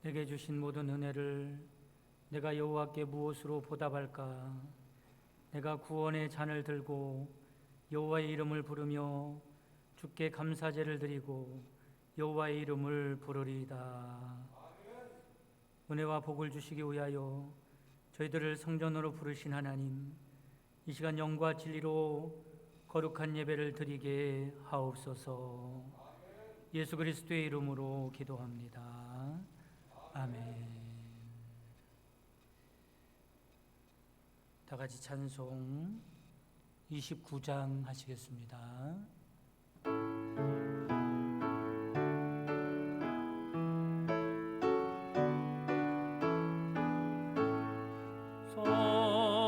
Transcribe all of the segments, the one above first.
내게 주신 모든 은혜를 내가 여호와께 무엇으로 보답할까? 내가 구원의 잔을 들고 여호와의 이름을 부르며 주께 감사제를 드리고 여호와의 이름을 부르리이다. 은혜와 복을 주시기 위하여 저희들을 성전으로 부르신 하나님, 이 시간 영과 진리로 거룩한 예배를 드리게 하옵소서. 예수 그리스도의 이름으로 기도합니다. 아멘. 다 같이 찬송 29장 하시겠습니다.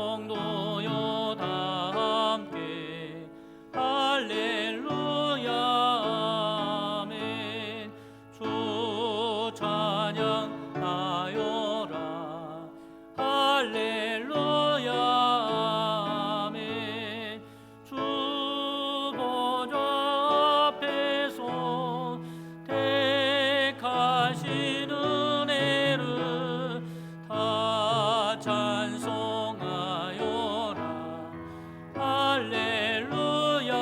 성도여 다 함께 할렐루야 아멘. 주 찬양하여라 할렐루야 아멘. 주 보좌 앞에서 택하신 은혜를 다 찬송하여라 할렐루야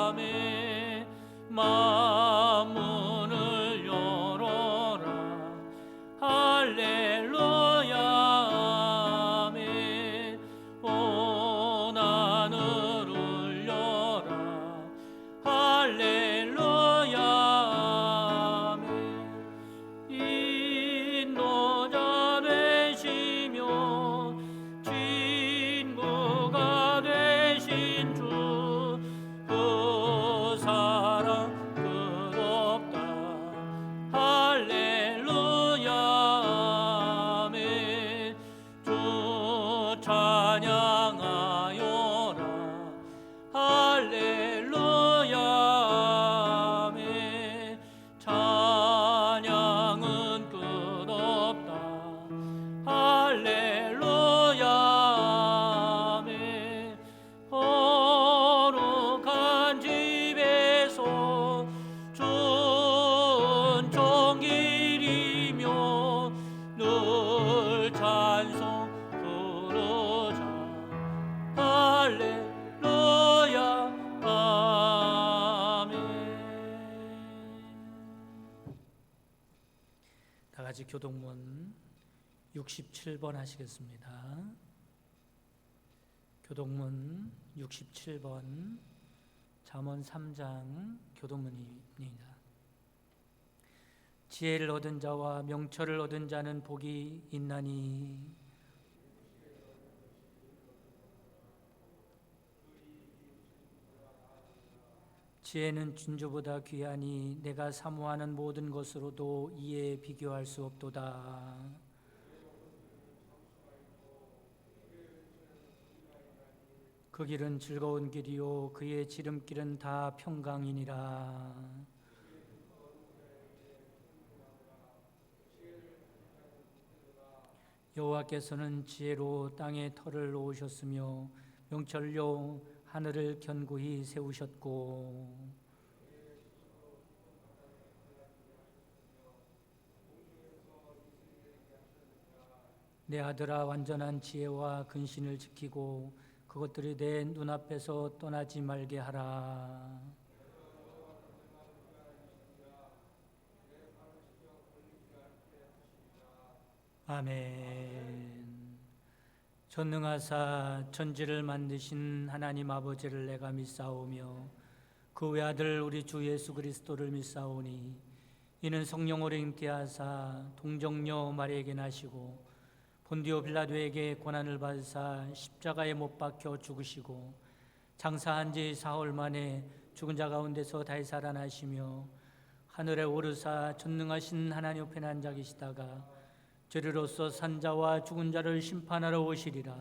아멘. 만문을 열어라 할렐루야 아멘. 온 하늘 울려라 할렐루야 아멘. 인도자 되시며 친구가 되신 주 그 사랑 끝없다 할렐루야 아멘. 주 찬양하여라 할렐루야 아멘. 찬양은 끝없다 할렐루야 아멘. 거룩한 집에서 준종길이며 늘 찬송 부르자 할렐루야 아멘. 다 같이 교동문 67번 하시겠습니다. 교동문 67번 잠언 3장 교동문입니다. 지혜를 얻은 자와 명철을 얻은 자는 복이 있나니 지혜는 진주보다 귀하니 내가 사모하는 모든 것으로도 이에 비교할 수 없도다. 그 길은 즐거운 길이요 그의 지름길은 다 평강이니라. 여호와께서는 지혜로 땅에 터를 놓으셨으며 명철로 하늘을 견고히 세우셨고 내 아들아 완전한 지혜와 근신을 지키고 그것들이 내 눈앞에서 떠나지 말게 하라. 아멘. 전능하사 천지를 만드신 하나님 아버지를 내가 믿사오며 그 외아들 우리 주 예수 그리스도를 믿사오니 이는 성령으로 잉태하사 동정녀 마리아에게 나시고 본디오 빌라도에게 고난을 받으사 십자가에 못 박혀 죽으시고 장사한 지 사흘 만에 죽은 자 가운데서 다시 살아나시며 하늘에 오르사 전능하신 하나님 옆에 앉아 계시다가 죄로서 산 자와 죽은 자를 심판하러 오시리라.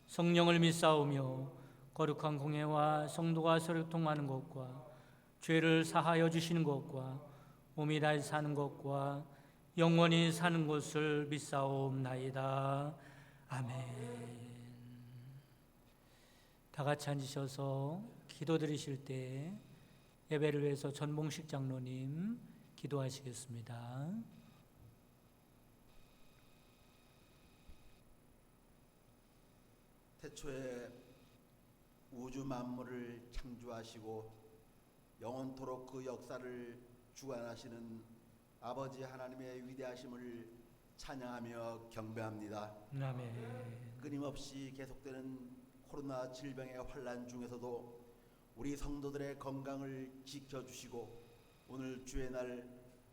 성령을 믿사오며 거룩한 공회와 성도가 소통하는 것과 죄를 사하여 주시는 것과 몸이 다시 사는 것과 영원히 사는 것을 믿사옵나이다. 아멘. 다 같이 앉으셔서 기도 드리실 때 예배를 위해서 전봉식 장로님 기도하시겠습니다. 태초에 우주 만물을 창조하시고 영원토록 그 역사를 주관하시는 아버지 하나님의 위대하심을 찬양하며 경배합니다. 아멘. 끊임없이 계속되는 코로나 질병의 환란 중에서도 우리 성도들의 건강을 지켜주시고 오늘 주의 날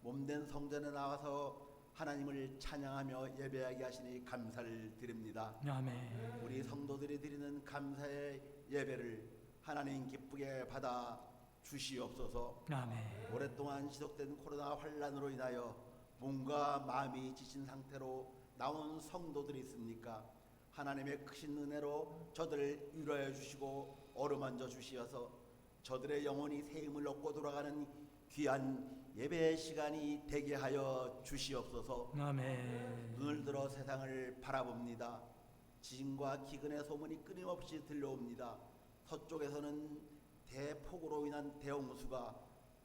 몸된 성전에 나와서 하나님을 찬양하며 예배하게 하시니 감사를 드립니다. 아멘. 우리 성도들이 드리는 감사의 예배를 하나님 기쁘게 받아 주시옵소서. 아멘. 오랫동안 지속된 코로나 환란으로 인하여 몸과 마음이 지친 상태로 나온 성도들이 있습니까? 하나님의 크신 은혜로 저들을 위로해 주시고 어루만져 주시어서 저들의 영혼이 새 힘을 얻고 돌아가는 귀한 예배의 시간이 되게 하여 주시옵소서. 아멘. 눈을 들어 세상을 바라봅니다. 지진과 기근의 소문이 끊임없이 들려옵니다. 서쪽에서는 대폭우로 인한 대홍수가,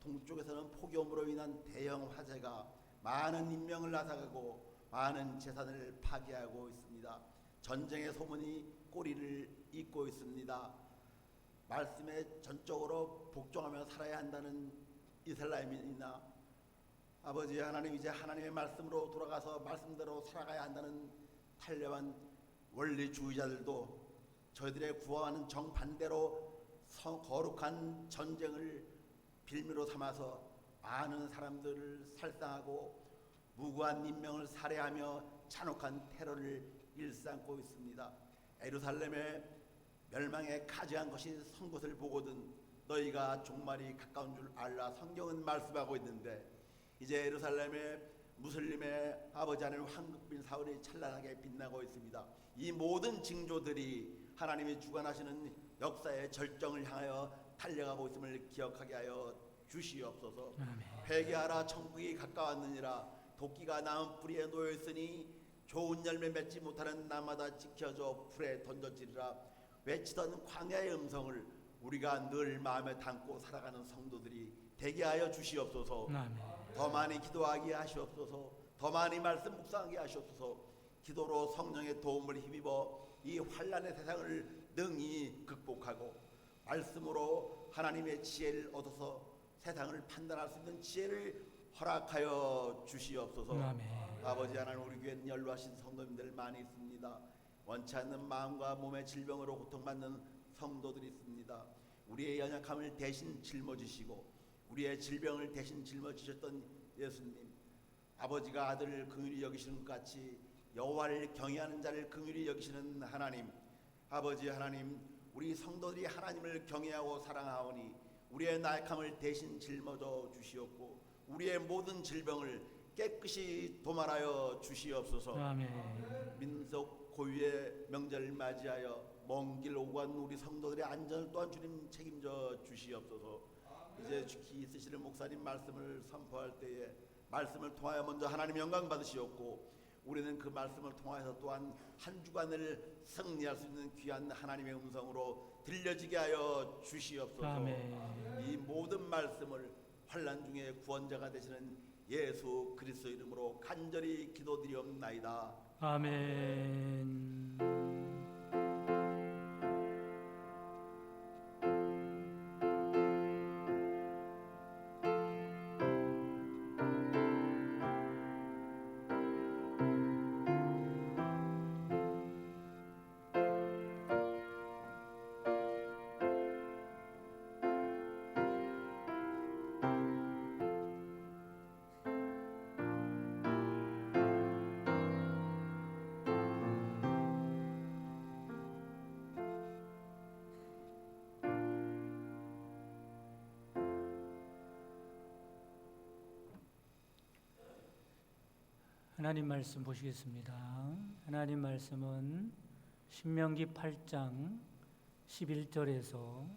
동쪽에서는 폭염으로 인한 대형 화재가 많은 인명을 앗아가고 많은 재산을 파괴하고 있습니다. 전쟁의 소문이 꼬리를 잇고 있습니다. 말씀에 전적으로 복종하며 살아야 한다는 이슬람이나 아버지 하나님, 이제 하나님의 말씀으로 돌아가서 말씀대로 살아가야 한다는 탈레반 원리주의자들도 저희들의 구호하는 정반대로 거룩한 전쟁을 빌미로 삼아서 많은 사람들을 살상하고 무고한 인명을 살해하며 잔혹한 테러를 일삼고 있습니다. 예루살렘의 멸망에 가증한 것이 선 것을 보거든 너희가 종말이 가까운 줄 알라. 성경은 말씀하고 있는데 이제 예루살렘의 무슬림의 아버지 하나님 황금빛 사울이 찬란하게 빛나고 있습니다. 이 모든 징조들이 하나님이 주관하시는 역사의 절정을 향하여 달려가고 있음을 기억하게 하여 주시옵소서. 회개하라, 천국이 가까웠느니라. 도끼가 나은 뿌리에 놓여 있으니 좋은 열매 맺지 못하는 나마다 지켜져 불에 던져지리라. 외치던 광야의 음성을 우리가 늘 마음에 담고 살아가는 성도들이 되게 하여 주시옵소서. 더 많이 기도하게 하시옵소서. 더 많이 말씀 묵상하게 하시옵소서. 기도로 성령의 도움을 힘입어 이 환란의 세상을 능히 극복하고 말씀으로 하나님의 지혜를 얻어서 세상을 판단할 수 있는 지혜를 허락하여 주시옵소서. 아버지 하나님, 우리 교회는 연로하신 성도님들 많이 있습니다. 원치 않는 마음과 몸의 질병으로 고통받는 성도들이 있습니다. 우리의 연약함을 대신 짊어지시고 우리의 질병을 대신 짊어지셨던 예수님, 아버지가 아들을 긍휼히 여기시는 것 같이 여호와를 경외하는 자를 긍휼히 여기시는 하나님, 아버지 하나님, 우리 성도들이 하나님을 경외하고 사랑하오니 우리의 나약함을 대신 짊어져 주시옵고 우리의 모든 질병을 깨끗이 도말하여 주시옵소서. 아멘. 민속 고유의 명절을 맞이하여 먼 길 오고 간 우리 성도들의 안전을 또한 주님 책임져 주시옵소서. 이제 죽기 있으시는 목사님 말씀을 선포할 때에 말씀을 통하여 먼저 하나님 영광 받으시옵고 우리는 그 말씀을 통하여서 또한 한 주간을 승리할 수 있는 귀한 하나님의 음성으로 들려지게 하여 주시옵소서. 아멘. 이 모든 말씀을 환난 중에 구원자가 되시는 예수 그리스도 이름으로 간절히 기도드리옵나이다. 아멘. 하나님 말씀 보시겠습니다. 하나님 말씀은 신명기 8장 11절에서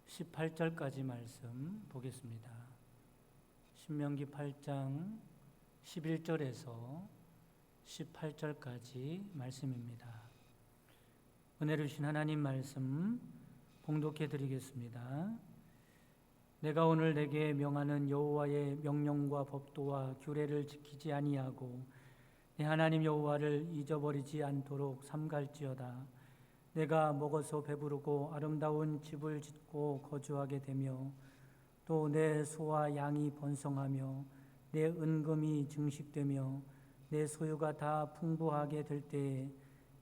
18절까지 말씀 보겠습니다. 신명기 8장 11절에서 18절까지 말씀입니다. 은혜를 주신 하나님 말씀 봉독해 드리겠습니다. 내가 오늘 내게 명하는 여호와의 명령과 법도와 규례를 지키지 아니하고 내 하나님 여호와를 잊어버리지 않도록 삼갈지어다. 내가 먹어서 배부르고 아름다운 집을 짓고 거주하게 되며 또 내 소와 양이 번성하며 내 은금이 증식되며 내 소유가 다 풍부하게 될 때에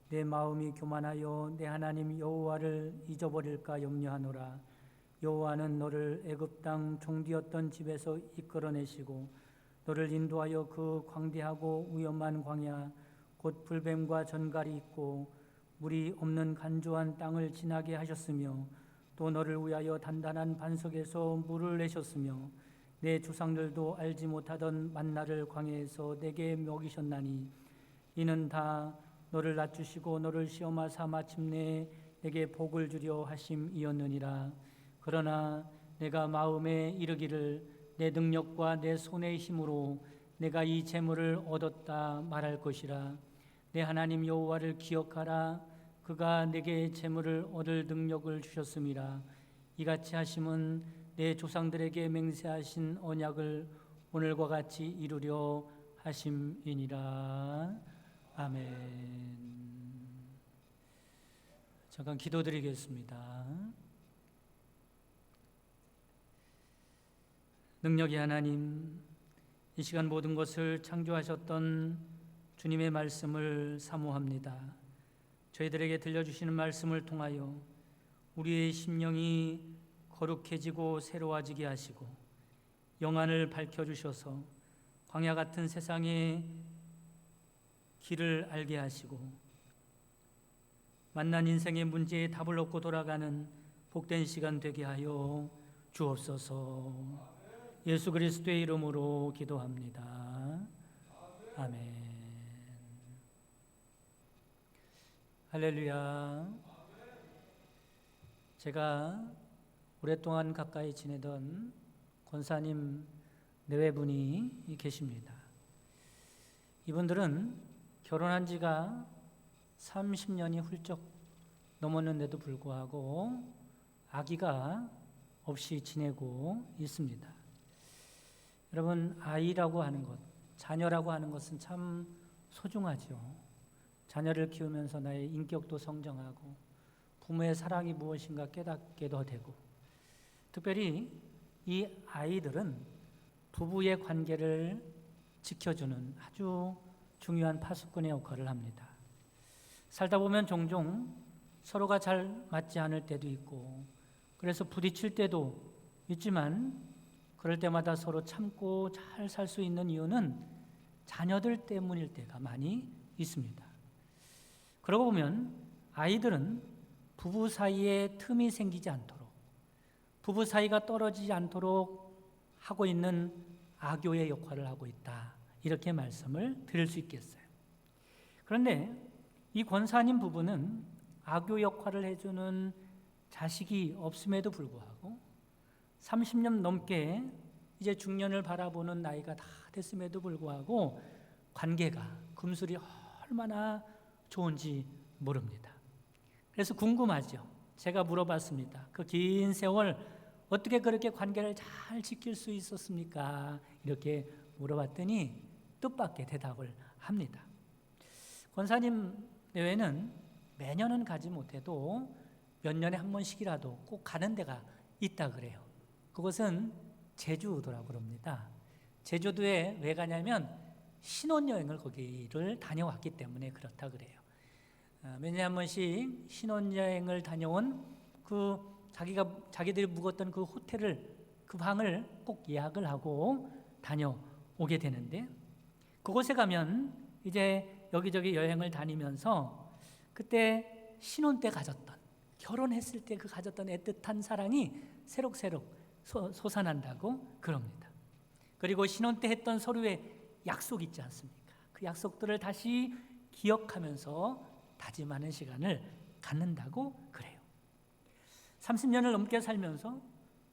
내 마음이 교만하여 내 하나님 여호와를 잊어버릴까 염려하노라. 여호와는 너를 애굽 땅 종되었던 집에서 이끌어내시고 너를 인도하여 그 광대하고 위험한 광야 곧 불뱀과 전갈이 있고 물이 없는 간조한 땅을 지나게 하셨으며 또 너를 위하여 단단한 반석에서 물을 내셨으며 내 조상들도 알지 못하던 만나를 광야에서 내게 먹이셨나니 이는 다 너를 낮추시고 너를 시험하사 마침내 내게 복을 주려 하심이었느니라. 그러나 내가 마음에 이르기를 내 능력과 내 손의 힘으로 내가 이 재물을 얻었다 말할 것이라. 내 하나님 여호와를 기억하라. 그가 내게 재물을 얻을 능력을 주셨음이라. 이같이 하심은 내 조상들에게 맹세하신 언약을 오늘과 같이 이루려 하심이니라. 아멘. 잠깐 기도드리겠습니다. 능력의 하나님, 이 시간 모든 것을 창조하셨던 주님의 말씀을 사모합니다. 저희들에게 들려주시는 말씀을 통하여 우리의 심령이 거룩해지고 새로워지게 하시고 영안을 밝혀주셔서 광야 같은 세상의 길을 알게 하시고 만난 인생의 문제에 답을 얻고 돌아가는 복된 시간 되게 하여 주옵소서. 예수 그리스도의 이름으로 기도합니다. 아멘. 할렐루야. 제가 오랫동안 가까이 지내던 권사님 내외분이 계십니다. 이분들은 결혼한 지가 30년이 훌쩍 넘었는데도 불구하고 아기가 없이 지내고 있습니다. 여러분, 아이라고 하는 것, 자녀라고 하는 것은 참 소중하죠. 자녀를 키우면서 나의 인격도 성장하고 부모의 사랑이 무엇인가 깨닫게도 되고, 특별히 이 아이들은 부부의 관계를 지켜주는 아주 중요한 파수꾼의 역할을 합니다. 살다 보면 종종 서로가 잘 맞지 않을 때도 있고 그래서 부딪힐 때도 있지만 그럴 때마다 서로 참고 잘 살 수 있는 이유는 자녀들 때문일 때가 많이 있습니다. 그러고 보면 아이들은 부부 사이에 틈이 생기지 않도록, 부부 사이가 떨어지지 않도록 하고 있는 아교의 역할을 하고 있다, 이렇게 말씀을 드릴 수 있겠어요. 그런데 이 권사님 부부는 아교 역할을 해주는 자식이 없음에도 불구하고 30년 넘게 이제 중년을 바라보는 나이가 다 됐음에도 불구하고 관계가, 금술이 얼마나 좋은지 모릅니다. 그래서 궁금하죠. 제가 물어봤습니다. 그 긴 세월 어떻게 그렇게 관계를 잘 지킬 수 있었습니까? 이렇게 물어봤더니 뜻밖의 대답을 합니다. 권사님 내외는 매년은 가지 못해도 몇 년에 한 번씩이라도 꼭 가는 데가 있다 그래요. 그것은 제주도라고 그럽니다. 제주도에 왜 가냐면 신혼여행을 거기를 다녀왔기 때문에 그렇다 그래요. 몇 년에 한 번씩 신혼여행을 다녀온 그 자기들이 묵었던 그 호텔을, 그 방을 꼭 예약을 하고 다녀오게 되는데, 그곳에 가면 이제 여기저기 여행을 다니면서 그때 신혼 때 가졌던, 결혼했을 때 그 가졌던 애틋한 사랑이 새록새록 솟아난다고 그럽니다. 그리고 신혼 때 했던 서로의 약속 있지 않습니까? 그 약속들을 다시 기억하면서 다짐하는 시간을 갖는다고 그래요. 30년을 넘게 살면서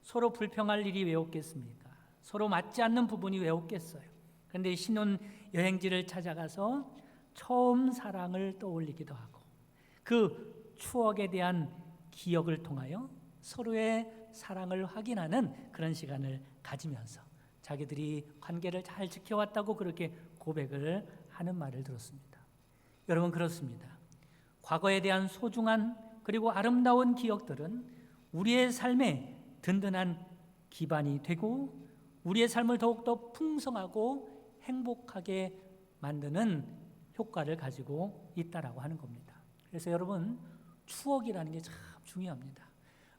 서로 불평할 일이 왜 없겠습니까? 서로 맞지 않는 부분이 왜 없겠어요? 그런데 신혼 여행지를 찾아가서 처음 사랑을 떠올리기도 하고 그 추억에 대한 기억을 통하여 서로의 사랑을 확인하는 그런 시간을 가지면서 자기들이 관계를 잘 지켜왔다고 그렇게 고백을 하는 말을 들었습니다. 여러분, 그렇습니다. 과거에 대한 소중한 그리고 아름다운 기억들은 우리의 삶에 든든한 기반이 되고 우리의 삶을 더욱더 풍성하고 행복하게 만드는 효과를 가지고 있다라고 하는 겁니다. 그래서 여러분, 추억이라는 게 참 중요합니다.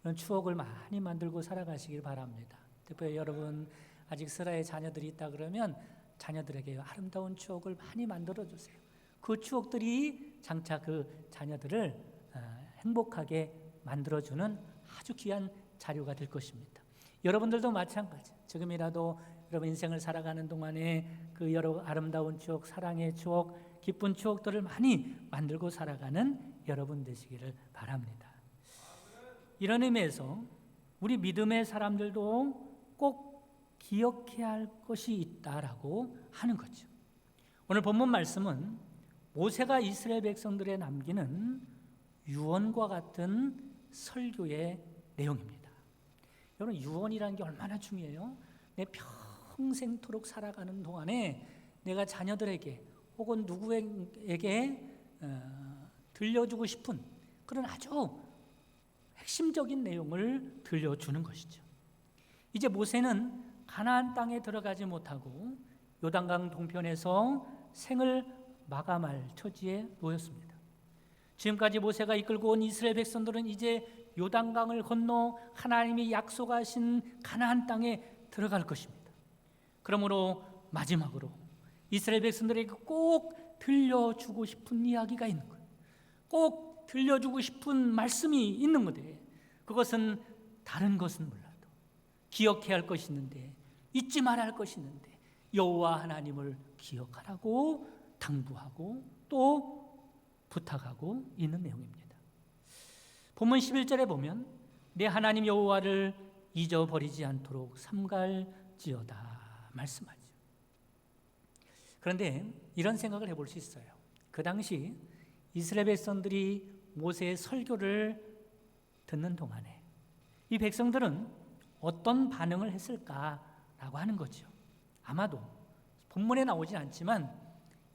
그런 추억을 많이 만들고 살아가시길 바랍니다. 특별히 여러분 아직 슬하의 자녀들이 있다 그러면 자녀들에게 아름다운 추억을 많이 만들어 주세요. 그 추억들이 장차 그 자녀들을 행복하게 만들어주는 아주 귀한 자료가 될 것입니다. 여러분들도 마찬가지. 지금이라도 여러분 인생을 살아가는 동안에 그 여러 아름다운 추억, 사랑의 추억, 기쁜 추억들을 많이 만들고 살아가는 여러분 되시기를 바랍니다. 이런 의미에서 우리 믿음의 사람들도 꼭 기억해야 할 것이 있다라고 하는 거죠. 오늘 본문 말씀은 모세가 이스라엘 백성들에 남기는 유언과 같은 설교의 내용입니다. 여러분, 유언이라는 게 얼마나 중요해요. 내 평생토록 살아가는 동안에 내가 자녀들에게 혹은 누구에게 들려주고 싶은 그런 아주 핵심적인 내용을 들려주는 것이죠. 이제 모세는 가나안 땅에 들어가지 못하고 요단강 동편에서 생을 마감할 처지에 놓였습니다. 지금까지 모세가 이끌고 온 이스라엘 백성들은 이제 요단강을 건너 하나님이 약속하신 가나안 땅에 들어갈 것입니다. 그러므로 마지막으로 이스라엘 백성들에게 꼭 들려주고 싶은 이야기가 있는 거예요. 꼭 들려주고 싶은 말씀이 있는 건데 그것은 다른 것은 몰라도 기억해야 할 것이 있는데 잊지 말아야 할 것이 있는데 여호와 하나님을 기억하라고 당부하고 또 부탁하고 있는 내용입니다. 본문 11절에 보면 내 하나님 여호와를 잊어버리지 않도록 삼갈지어다 말씀하죠. 그런데 이런 생각을 해볼 수 있어요. 그 당시 이스라엘 백성들이 모세의 설교를 듣는 동안에 이 백성들은 어떤 반응을 했을까라고 하는 거죠. 아마도 본문에 나오진 않지만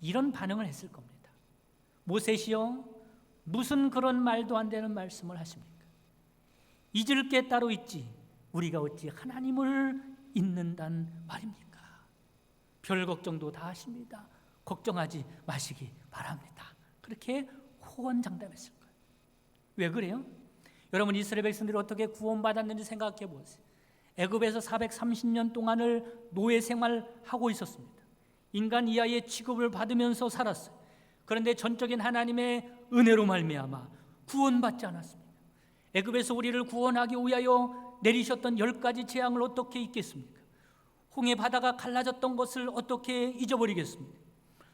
이런 반응을 했을 겁니다. 모세시여, 무슨 그런 말도 안 되는 말씀을 하십니까? 잊을 게 따로 있지 우리가 어찌 하나님을 잊는단 말입니까? 별 걱정도 다 하십니다. 걱정하지 마시기 바랍니다. 그렇게 호언장담했을 거예요. 왜 그래요? 여러분, 이스라엘 백성들이 어떻게 구원받았는지 생각해 보세요. 애굽에서 430년 동안을 노예 생활하고 있었습니다. 인간 이하의 취급을 받으면서 살았어요. 그런데 전적인 하나님의 은혜로 말미암아 구원받지 않았습니다. 애굽에서 우리를 구원하기 위하여 내리셨던 10가지 재앙을 어떻게 잊겠습니까? 홍해 바다가 갈라졌던 것을 어떻게 잊어버리겠습니까?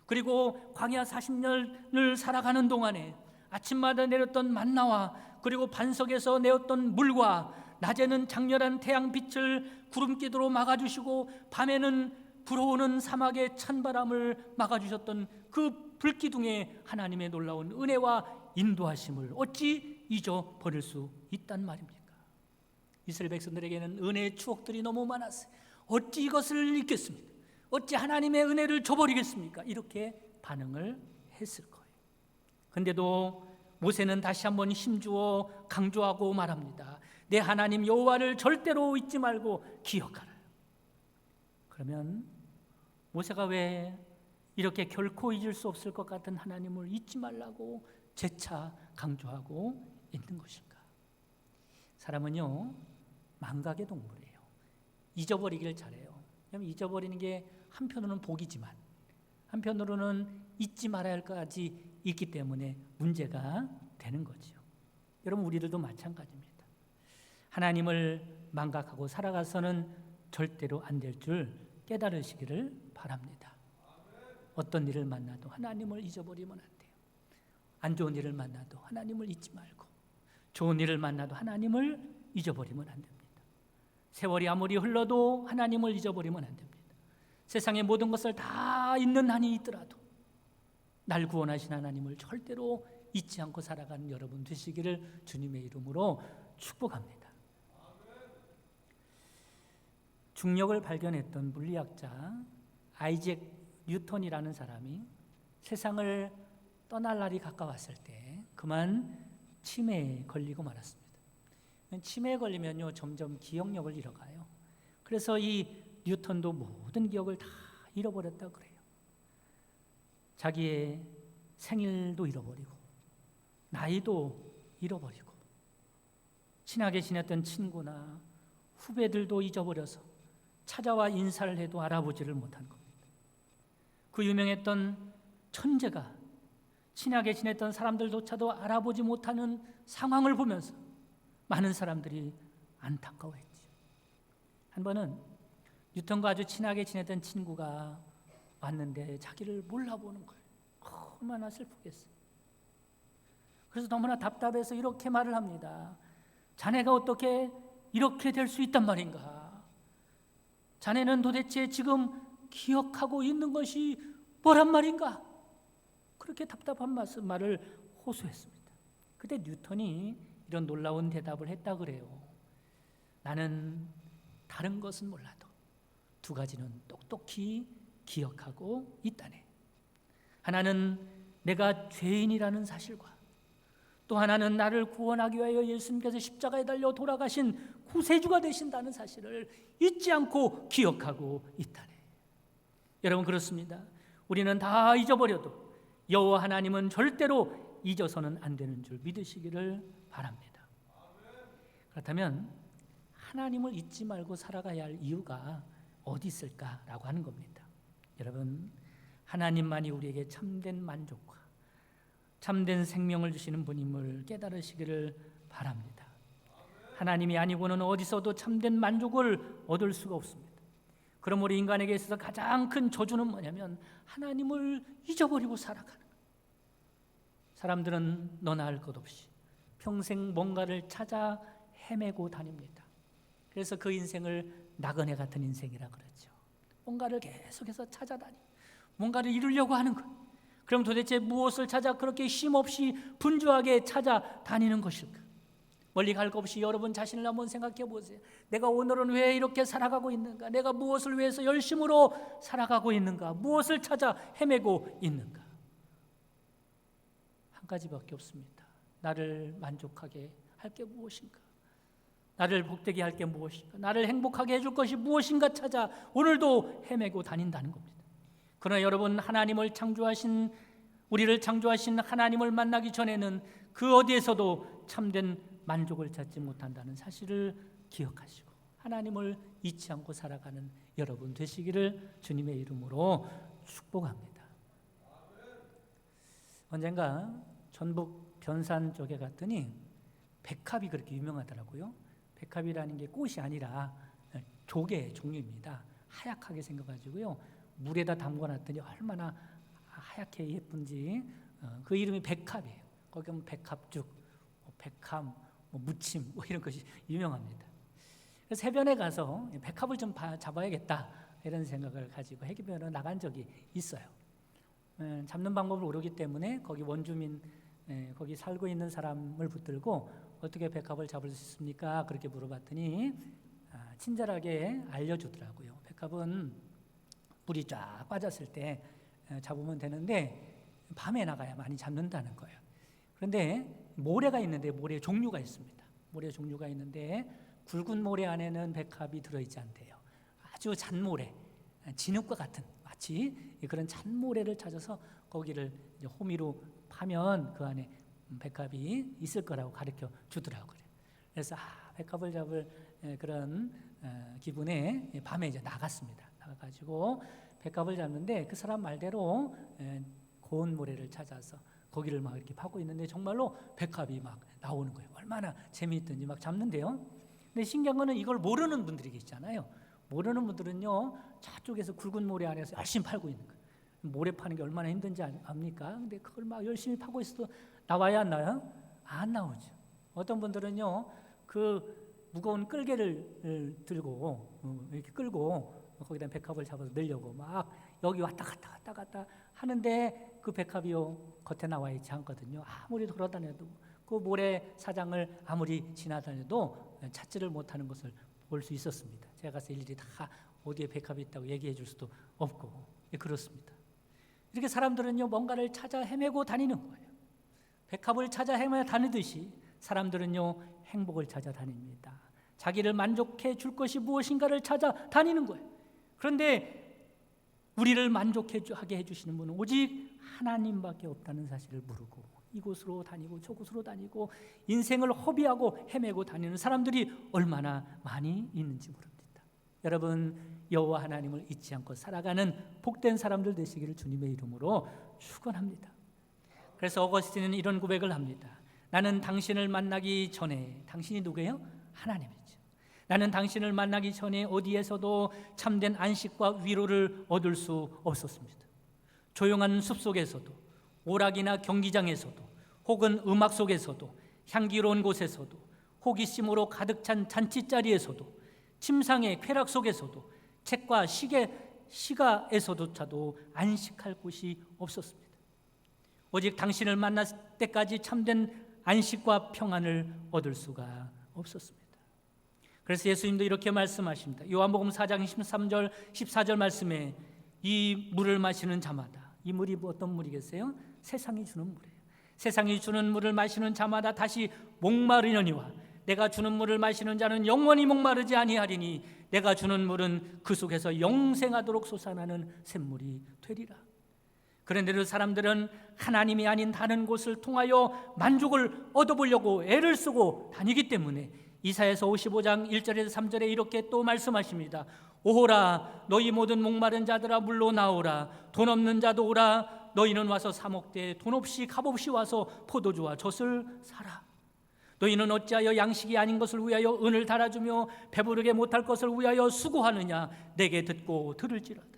그리고 광야 40년을 살아가는 동안에 아침마다 내렸던 만나와 그리고 반석에서 내었던 물과 낮에는 장렬한 태양빛을 구름기도로 막아주시고 밤에는 불어오는 사막의 찬바람을 막아주셨던 그 불기둥의 하나님의 놀라운 은혜와 인도하심을 어찌 잊어버릴 수 있단 말입니까? 이스라엘 백성들에게는 은혜의 추억들이 너무 많았어요. 어찌 이것을 잊겠습니까? 어찌 하나님의 은혜를 저버리겠습니까? 이렇게 반응을 했을 거예요. 그런데도 모세는 다시 한번 힘주어 강조하고 말합니다. 내 하나님 여호와를 절대로 잊지 말고 기억하라. 그러면 모세가 왜 이렇게 결코 잊을 수 없을 것 같은 하나님을 잊지 말라고 재차 강조하고 있는 것일까? 사람은요, 망각의 동물이에요. 잊어버리길 잘해요. 잊어버리는 게 한편으로는 복이지만 한편으로는 잊지 말아야 할 것까지 있기 때문에 문제가 되는 거죠. 여러분, 우리들도 마찬가지입니다. 하나님을 망각하고 살아가서는 절대로 안 될 줄 깨달으시기를 바랍니다. 어떤 일을 만나도 하나님을 잊어버리면 안 돼요. 안 좋은 일을 만나도 하나님을 잊지 말고 좋은 일을 만나도 하나님을 잊어버리면 안 됩니다. 세월이 아무리 흘러도 하나님을 잊어버리면 안 됩니다. 세상의 모든 것을 다 잊는 한이 있더라도 날 구원하신 하나님을 절대로 잊지 않고 살아가는 여러분 되시기를 주님의 이름으로 축복합니다. 중력을 발견했던 물리학자 아이잭 뉴턴이라는 사람이 세상을 떠날 날이 가까웠을 때 그만 치매에 걸리고 말았습니다. 치매에 걸리면요 점점 기억력을 잃어가요. 그래서 이 뉴턴도 모든 기억을 다 잃어버렸다 그래요. 자기의 생일도 잃어버리고 나이도 잃어버리고 친하게 지냈던 친구나 후배들도 잊어버려서 찾아와 인사를 해도 알아보지를 못한 겁니다. 그 유명했던 천재가 친하게 지냈던 사람들조차도 알아보지 못하는 상황을 보면서 많은 사람들이 안타까워했죠. 한 번은 뉴턴과 아주 친하게 지냈던 친구가 왔는데 자기를 몰라보는 거예요. 얼마나 슬프겠어요. 그래서 너무나 답답해서 이렇게 말을 합니다. 자네가 어떻게 이렇게 될 수 있단 말인가? 자네는 도대체 지금 기억하고 있는 것이 뭐란 말인가? 그렇게 답답한 말을 호소했습니다. 그때 뉴턴이 이런 놀라운 대답을 했다 그래요. 나는 다른 것은 몰라도 두 가지는 똑똑히 기억하고 있다네. 하나는 내가 죄인이라는 사실과 또 하나는 나를 구원하기 위하여 예수님께서 십자가에 달려 돌아가신 구세주가 되신다는 사실을 잊지 않고 기억하고 있다네. 여러분 그렇습니다. 우리는 다 잊어버려도 여호와 하나님은 절대로 잊어서는 안 되는 줄 믿으시기를 바랍니다. 그렇다면 하나님을 잊지 말고 살아가야 할 이유가 어디 있을까라고 하는 겁니다. 여러분 하나님만이 우리에게 참된 만족과 참된 생명을 주시는 분임을 깨달으시기를 바랍니다. 하나님이 아니고는 어디서도 참된 만족을 얻을 수가 없습니다. 그러므로 인간에게 있어서 가장 큰 저주는 뭐냐면 하나님을 잊어버리고 살아가는 것. 사람들은 너나 할 것 없이 평생 뭔가를 찾아 헤매고 다닙니다. 그래서 그 인생을 나그네 같은 인생이라 그러죠. 뭔가를 계속해서 찾아다니고 뭔가를 이루려고 하는 것. 그럼 도대체 무엇을 찾아 그렇게 쉼없이 분주하게 찾아다니는 것일까? 멀리 갈 것 없이 여러분 자신을 한번 생각해 보세요. 내가 오늘은 왜 이렇게 살아가고 있는가? 내가 무엇을 위해서 열심으로 살아가고 있는가? 무엇을 찾아 헤매고 있는가? 한 가지밖에 없습니다. 나를 만족하게 할 게 무엇인가? 나를 복되게 할 게 무엇인가? 나를 행복하게 해줄 것이 무엇인가 찾아 오늘도 헤매고 다닌다는 겁니다. 그러나 여러분 우리를 창조하신 하나님을 만나기 전에는 그 어디에서도 참된 만족을 찾지 못한다는 사실을 기억하시고 하나님을 잊지 않고 살아가는 여러분 되시기를 주님의 이름으로 축복합니다. 언젠가 전북 변산 쪽에 갔더니 백합이 그렇게 유명하더라고요. 백합이라는 게 꽃이 아니라 조개 종류입니다. 하얗게 생겨가지고요. 물에다 담궈놨더니 얼마나 하얗게 예쁜지 그 이름이 백합이에요. 거기 보면 백합죽, 백함, 무침 이런 것이 유명합니다. 그래서 해변에 가서 백합을 좀 잡아야겠다 이런 생각을 가지고 해변으로 나간 적이 있어요. 잡는 방법을 모르기 때문에 거기 원주민 거기 살고 있는 사람을 붙들고 어떻게 백합을 잡을 수 있습니까? 그렇게 물어봤더니 친절하게 알려주더라고요. 백합은 물이 쫙 빠졌을 때 잡으면 되는데 밤에 나가야 많이 잡는다는 거예요. 그런데 모래가 있는데 모래 종류가 있습니다. 모래 종류가 있는데 굵은 모래 안에는 백합이 들어있지 않대요. 아주 잔모래, 진흙과 같은 마치 그런 잔모래를 찾아서 거기를 이제 호미로 파면 그 안에 백합이 있을 거라고 가르쳐 주더라고요. 그래서 백합을 잡을 그런 기분에 밤에 이제 나갔습니다. 나가가지고 백합을 잡는데 그 사람 말대로 고운 모래를 찾아서 거기를 막 이렇게 파고 있는데 정말로 백합이 막 나오는 거예요. 얼마나 재미있든지 막 잡는데요. 근데 신기한 거는 이걸 모르는 분들이 계시잖아요. 모르는 분들은요 저쪽에서 굵은 모래 안에서 열심히 팔고 있는 거예요. 모래 파는 게 얼마나 힘든지 압니까? 근데 그걸 막 열심히 파고 있어도 나와야 안 나와요? 안 나오죠. 어떤 분들은요 그 무거운 끌개를 들고 이렇게 끌고 거기다 백합을 잡아서 넣으려고 막 여기 왔다 갔다 하는데 그 백합이요 겉에 나와 있지 않거든요. 아무리 돌아다녀도 그 모래 사장을 아무리 지나다녀도 찾지를 못하는 것을 볼 수 있었습니다. 제가 가서 일일이 다 어디에 백합이 있다고 얘기해 줄 수도 없고 그렇습니다. 이렇게 사람들은요 뭔가를 찾아 헤매고 다니는 거예요. 백합을 찾아 헤매 다니듯이 사람들은요 행복을 찾아 다닙니다. 자기를 만족해 줄 것이 무엇인가를 찾아 다니는 거예요. 그런데 우리를 만족하게 해주시는 분은 오직 하나님밖에 없다는 사실을 모르고 이곳으로 다니고 저곳으로 다니고 인생을 허비하고 헤매고 다니는 사람들이 얼마나 많이 있는지 모릅니다. 여러분, 여호와 하나님을 잊지 않고 살아가는 복된 사람들 되시기를 주님의 이름으로 축원합니다. 그래서 어거스틴은 이런 고백을 합니다. 나는 당신을 만나기 전에, 당신이 누구예요? 하나님이죠. 나는 당신을 만나기 전에 어디에서도 참된 안식과 위로를 얻을 수 없었습니다. 조용한 숲속에서도, 오락이나 경기장에서도, 혹은 음악 속에서도, 향기로운 곳에서도, 호기심으로 가득 찬 잔치자리에서도, 침상의 쾌락 속에서도, 책과 시가에서조차도 안식할 곳이 없었습니다. 오직 당신을 만날 때까지 참된 안식과 평안을 얻을 수가 없었습니다. 그래서 예수님도 이렇게 말씀하십니다. 요한복음 4장 13절 14절 말씀에 이 물을 마시는 자마다, 이 물이 어떤 물이겠어요? 세상이 주는 물이에요. 세상이 주는 물을 마시는 자마다 다시 목마르려니와 내가 주는 물을 마시는 자는 영원히 목마르지 아니하리니 내가 주는 물은 그 속에서 영생하도록 솟아나는 샘물이 되리라. 그런데도 사람들은 하나님이 아닌 다른 곳을 통하여 만족을 얻어보려고 애를 쓰고 다니기 때문에 이사야서 55장 1절에서 3절에 이렇게 또 말씀하십니다. 오호라 너희 모든 목마른 자들아 물로 나오라. 돈 없는 자도 오라. 너희는 와서 사 먹되 돈 없이 값없이 와서 포도주와 젖을 사라. 너희는 어찌하여 양식이 아닌 것을 위하여 은을 달아주며 배부르게 못할 것을 위하여 수고하느냐. 내게 듣고 들을지라다.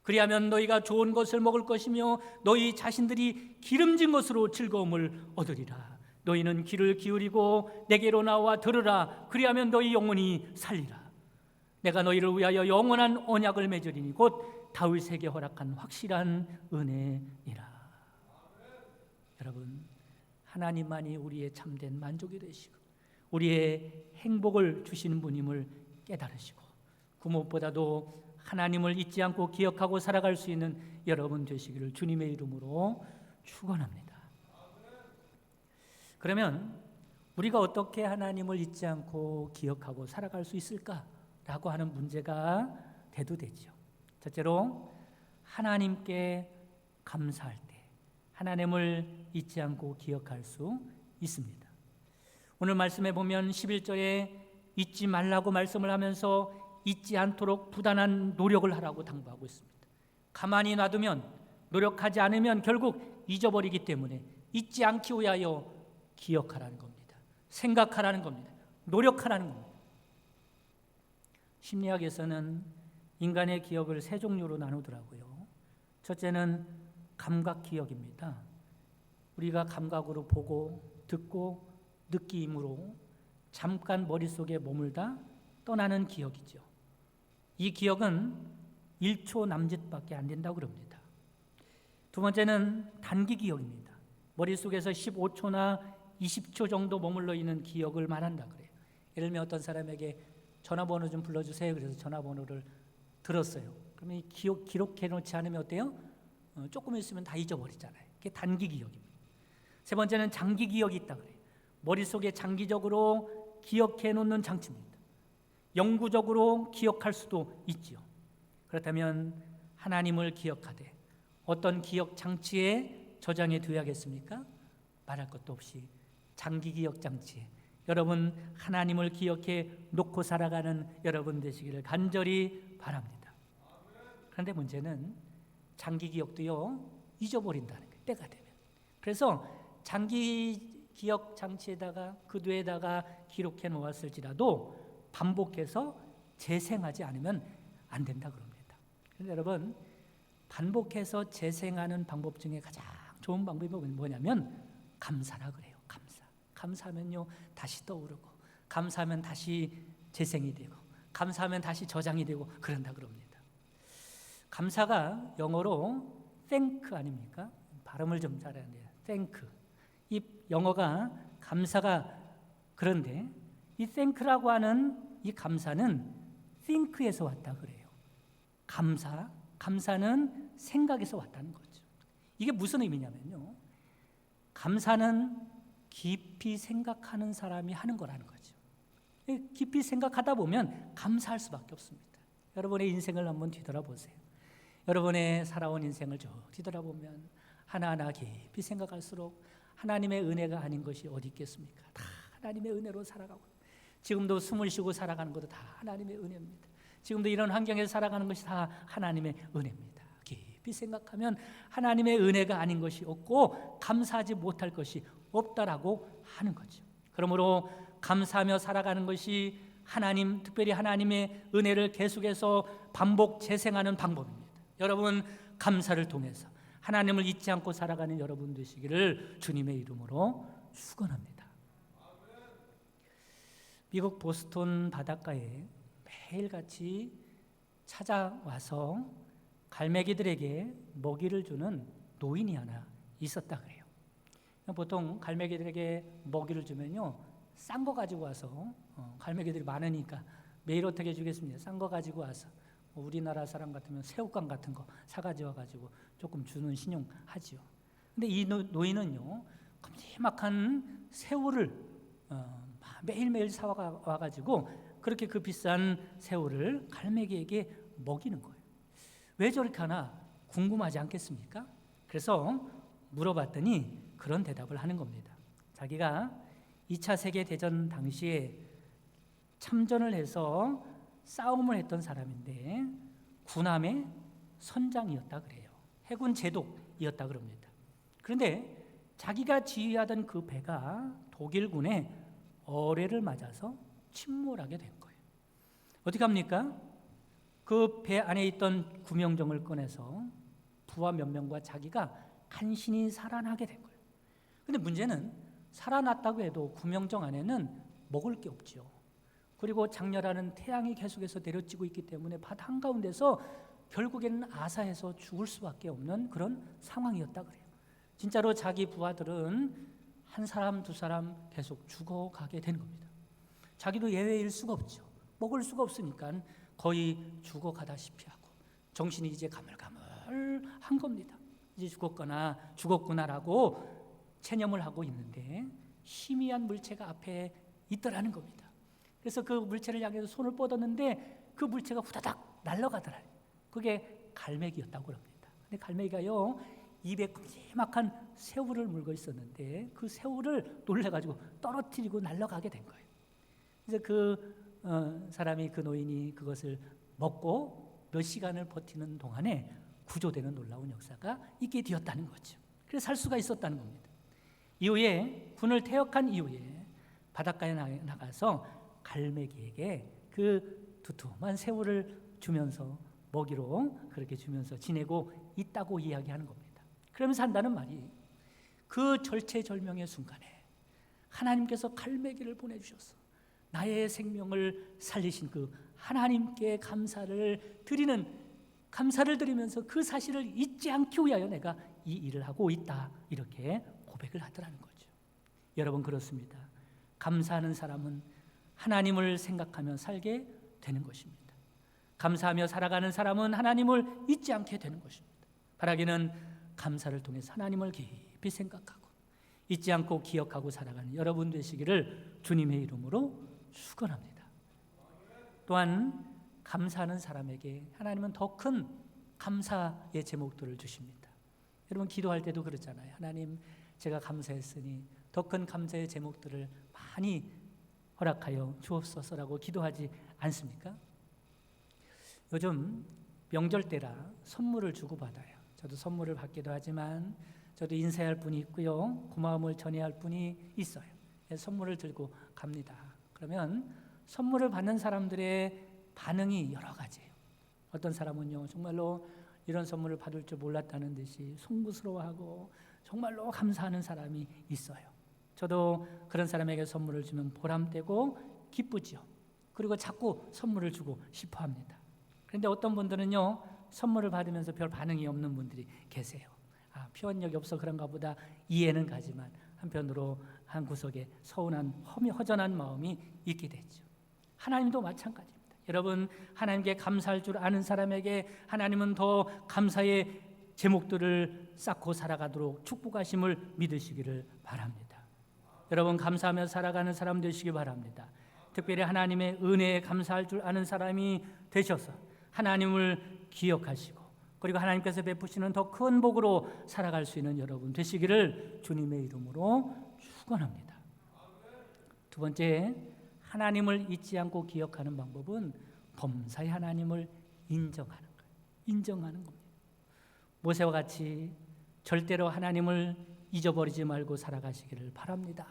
그리하면 너희가 좋은 것을 먹을 것이며 너희 자신들이 기름진 것으로 즐거움을 얻으리라. 너희는 귀를 기울이고 내게로 나와 들으라. 그리하면 너희 영혼이 살리라. 내가 너희를 위하여 영원한 언약을 맺으리니 곧 다윗에게 허락한 확실한 은혜니라. 여러분, 하나님만이 우리의 참된 만족이 되시고 우리의 행복을 주시는 분임을 깨달으시고 그 무엇보다도 하나님을 잊지 않고 기억하고 살아갈 수 있는 여러분 되시기를 주님의 이름으로 축원합니다. 그러면 우리가 어떻게 하나님을 잊지 않고 기억하고 살아갈 수 있을까라고 하는 문제가 대두되죠. 첫째로 하나님께 감사할 때 하나님을 잊지 않고 기억할 수 있습니다. 오늘 말씀에 보면 11절에 잊지 말라고 말씀을 하면서 잊지 않도록 부단한 노력을 하라고 당부하고 있습니다. 가만히 놔두면, 노력하지 않으면 결국 잊어버리기 때문에 잊지 않기 위하여 기억하라는 겁니다. 생각하라는 겁니다. 노력하라는 겁니다. 심리학에서는 인간의 기억을 세 종류로 나누더라고요. 첫째는 감각 기억입니다. 우리가 감각으로 보고 듣고 느낌으로 잠깐 머릿속에 머물다 떠나는 기억이죠. 이 기억은 1초 남짓밖에 안 된다고 그럽니다. 두 번째는 단기 기억입니다. 머릿속에서 15초나 20초 정도 머물러 있는 기억을 말한다 그래요. 예를 들면 어떤 사람에게 전화번호 좀 불러주세요. 그래서 전화번호를 들었어요. 그러면 이 기록해 놓지 않으면 어때요? 조금 있으면 다 잊어버리잖아요. 그게 단기 기억입니다. 세 번째는 장기 기억이 있다 그래요. 머릿속에 장기적으로 기억해 놓는 장치입니다. 영구적으로 기억할 수도 있지요. 그렇다면 하나님을 기억하되 어떤 기억 장치에 저장해 두어야겠습니까? 말할 것도 없이 장기 기억 장치에 여러분 하나님을 기억해 놓고 살아가는 여러분 되시기를 간절히 바랍니다. 그런데 문제는 장기 기억도요 잊어버린다는 거예요. 때가 되면. 그래서 장기 기억 장치에다가 그두에다가 기록해 놓았을지라도 반복해서 재생하지 않으면 안 된다 그럽니다. 그런데 여러분 반복해서 재생하는 방법 중에 가장 좋은 방법이 뭐냐면 감사라 그래요. 감사하면요 다시 떠오르고 감사하면 다시 재생이 되고 감사하면 다시 저장이 되고 그런다 그럽니다. 감사가 영어로 thank 아닙니까? 발음을 좀 잘해야 돼요. thank. 이 영어가 감사가 그런데 이 thank라고 하는 이 감사는 think에서 왔다 그래요. 감사는 생각에서 왔다는 거죠. 이게 무슨 의미냐면요. 감사는 깊이 생각하는 사람이 하는 거라는 거죠. 깊이 생각하다 보면 감사할 수밖에 없습니다. 여러분의 인생을 한번 뒤돌아보세요. 여러분의 살아온 인생을 쭉 뒤돌아보면 하나하나 깊이 생각할수록 하나님의 은혜가 아닌 것이 어디 있겠습니까? 다 하나님의 은혜로 살아가고, 지금도 숨을 쉬고 살아가는 것도 다 하나님의 은혜입니다. 지금도 이런 환경에서 살아가는 것이 다 하나님의 은혜입니다. 깊이 생각하면 하나님의 은혜가 아닌 것이 없고 감사하지 못할 것이 없다라고 하는 거죠. 그러므로 감사하며 살아가는 것이 하나님, 특별히 하나님의 은혜를 계속해서 반복 재생하는 방법입니다. 여러분, 감사를 통해서 하나님을 잊지 않고 살아가는 여러분 되시기를 주님의 이름으로 축원합니다. 미국 보스턴 바닷가에 매일같이 찾아와서 갈매기들에게 먹이를 주는 노인이 하나 있었다 그래요. 보통 갈매기들에게 먹이를 주면요, 싼 거 가지고 와서, 갈매기들이 많으니까 매일 어떻게 주겠습니까? 싼 거 가지고 와서, 우리나라 사람 같으면 새우깡 같은 거 사가지고 와가지고 조금 주는 신용하지요. 근데 이 노인은요, 큼지막한 새우를 매일매일 사와가지고 그렇게 그 비싼 새우를 갈매기에게 먹이는 거예요. 왜 저렇게 하나 궁금하지 않겠습니까? 그래서 물어봤더니 그런 대답을 하는 겁니다. 자기가 2차 세계대전 당시에 참전을 해서 싸움을 했던 사람인데 군함의 선장이었다 그래요. 해군 제독이었다 그럽니다. 그런데 자기가 지휘하던 그 배가 독일군의 어뢰를 맞아서 침몰하게 된 거예요. 어떻게 합니까? 그 배 안에 있던 구명정을 꺼내서 부하 몇 명과 자기가 간신히 살아나게 된 거예요. 그런데 문제는 살아났다고 해도 구명정 안에는 먹을 게 없죠. 그리고 장렬하는 태양이 계속해서 내려지고 있기 때문에 바다 한가운데서 결국에는 아사해서 죽을 수밖에 없는 그런 상황이었다 그래요. 진짜로 자기 부하들은 한 사람 두 사람 계속 죽어가게 된 겁니다. 자기도 예외일 수가 없죠. 먹을 수가 없으니까 거의 죽어가다시피 하고 정신이 이제 가물가물한 겁니다. 이제 죽었구나라고 체념을 하고 있는데 희미한 물체가 앞에 있더라는 겁니다. 그래서 그 물체를 향해서 손을 뻗었는데 그 물체가 후다닥 날아가더라. 그게 갈매기였다고 그럽니다. 근데 갈매기가요, 입에 큼지막한 새우를 물고 있었는데 그 새우를 놀래가지고 떨어뜨리고 날아가게 된 거예요. 그래서 그 사람이, 그 노인이 그것을 먹고 몇 시간을 버티는 동안에 구조되는 놀라운 역사가 있게 되었다는 거죠. 그래서 살 수가 있었다는 겁니다. 이후에 군을 퇴역한 이후에 바닷가에 나가서 갈매기에게 그 두툼한 새우를 주면서 먹이로 그렇게 주면서 지내고 있다고 이야기하는 겁니다. 그러면서 한다는 말이, 그 절체절명의 순간에 하나님께서 갈매기를 보내주셔서 나의 생명을 살리신 그 하나님께 감사를 드리면서 그 사실을 잊지 않기 위하여 내가 이 일을 하고 있다, 이렇게 고백을 하더라는 거죠. 여러분, 그렇습니다. 감사하는 사람은 하나님을 생각하며 살게 되는 것입니다. 감사하며 살아가는 사람은 하나님을 잊지 않게 되는 것입니다. 바라기는 감사를 통해서 하나님을 깊이 생각하고 잊지 않고 기억하고 살아가는 여러분 되시기를 주님의 이름으로 축원합니다. 또한 감사하는 사람에게 하나님은 더 큰 감사의 제목들을 주십니다. 여러분, 기도할 때도 그렇잖아요. 하나님, 제가 감사했으니 더 큰 감사의 제목들을 많이 허락하여 주옵소서라고 기도하지 않습니까? 요즘 명절 때라 선물을 주고받아요. 저도 선물을 받기도 하지만 저도 인사할 분이 있고요, 고마움을 전해야 할 분이 있어요. 선물을 들고 갑니다. 그러면 선물을 받는 사람들의 반응이 여러 가지예요. 어떤 사람은요, 정말로 이런 선물을 받을 줄 몰랐다는 듯이 송구스러워하고 정말로 감사하는 사람이 있어요. 저도 그런 사람에게 선물을 주면 보람되고 기쁘죠. 그리고 자꾸 선물을 주고 싶어 합니다. 그런데 어떤 분들은요, 선물을 받으면서 별 반응이 없는 분들이 계세요. 표현력이 없어 그런가 보다 이해는 가지만 한편으로 한 구석에 서운한 허전한 마음이 있게 되죠. 하나님도 마찬가지입니다. 여러분, 하나님께 감사할 줄 아는 사람에게 하나님은 더 감사의 제목들을 쌓고 살아가도록 축복하심을 믿으시기를 바랍니다. 여러분, 감사하며 살아가는 사람 되시기 바랍니다. 특별히 하나님의 은혜에 감사할 줄 아는 사람이 되셔서 하나님을 기억하시고 그리고 하나님께서 베푸시는 더 큰 복으로 살아갈 수 있는 여러분 되시기를 주님의 이름으로 축원합니다. 두 번째, 하나님을 잊지 않고 기억하는 방법은 범사의 하나님을 인정하는 거예요. 인정하는 겁니다. 모세와 같이 절대로 하나님을 잊어버리지 말고 살아가시기를 바랍니다.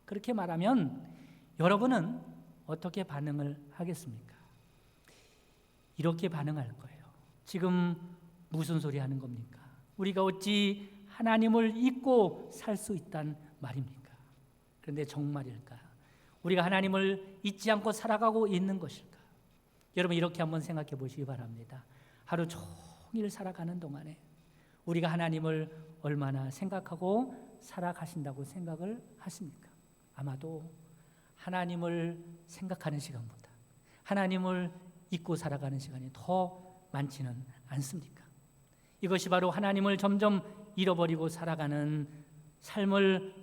그렇게 말하면 여러분은 어떻게 반응을 하겠습니까? 이렇게 반응할 거예요. 지금 무슨 소리 하는 겁니까? 우리가 어찌 하나님을 잊고 살 수 있단 말입니까? 그런데 정말일까? 우리가 하나님을 잊지 않고 살아가고 있는 것일까? 여러분, 이렇게 한번 생각해 보시기 바랍니다. 하루 종일 살아가는 동안에 우리가 하나님을 얼마나 생각하고 살아가신다고 생각을 하십니까? 아마도 하나님을 생각하는 시간보다 하나님을 잊고 살아가는 시간이 더 많지는 않습니까? 이것이 바로 하나님을 점점 잃어버리고 살아가는 삶을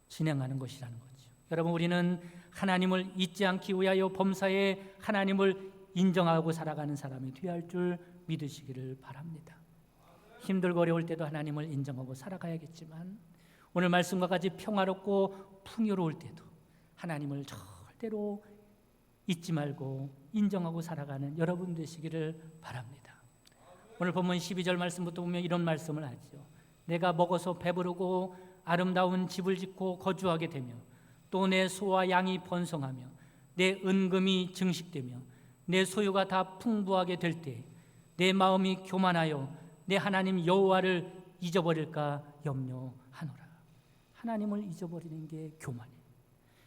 진행하는 것이라는 거죠. 여러분, 우리는 하나님을 잊지 않기 위하여 범사에 하나님을 인정하고 살아가는 사람이 되어야 할 줄 믿으시기를 바랍니다. 힘들고 어려울 때도 하나님을 인정하고 살아가야겠지만 오늘 말씀과 같이 평화롭고 풍요로울 때도 하나님을 절대로 잊지 말고 인정하고 살아가는 여러분 되시기를 바랍니다. 오늘 본문 12절 말씀부터 보면 이런 말씀을 하죠. 내가 먹어서 배부르고 아름다운 집을 짓고 거주하게 되며 또 내 소와 양이 번성하며 내 은금이 증식되며 내 소유가 다 풍부하게 될 때 내 마음이 교만하여 내 하나님 여호와를 잊어버릴까 염려하노라. 하나님을 잊어버리는 게 교만이에요.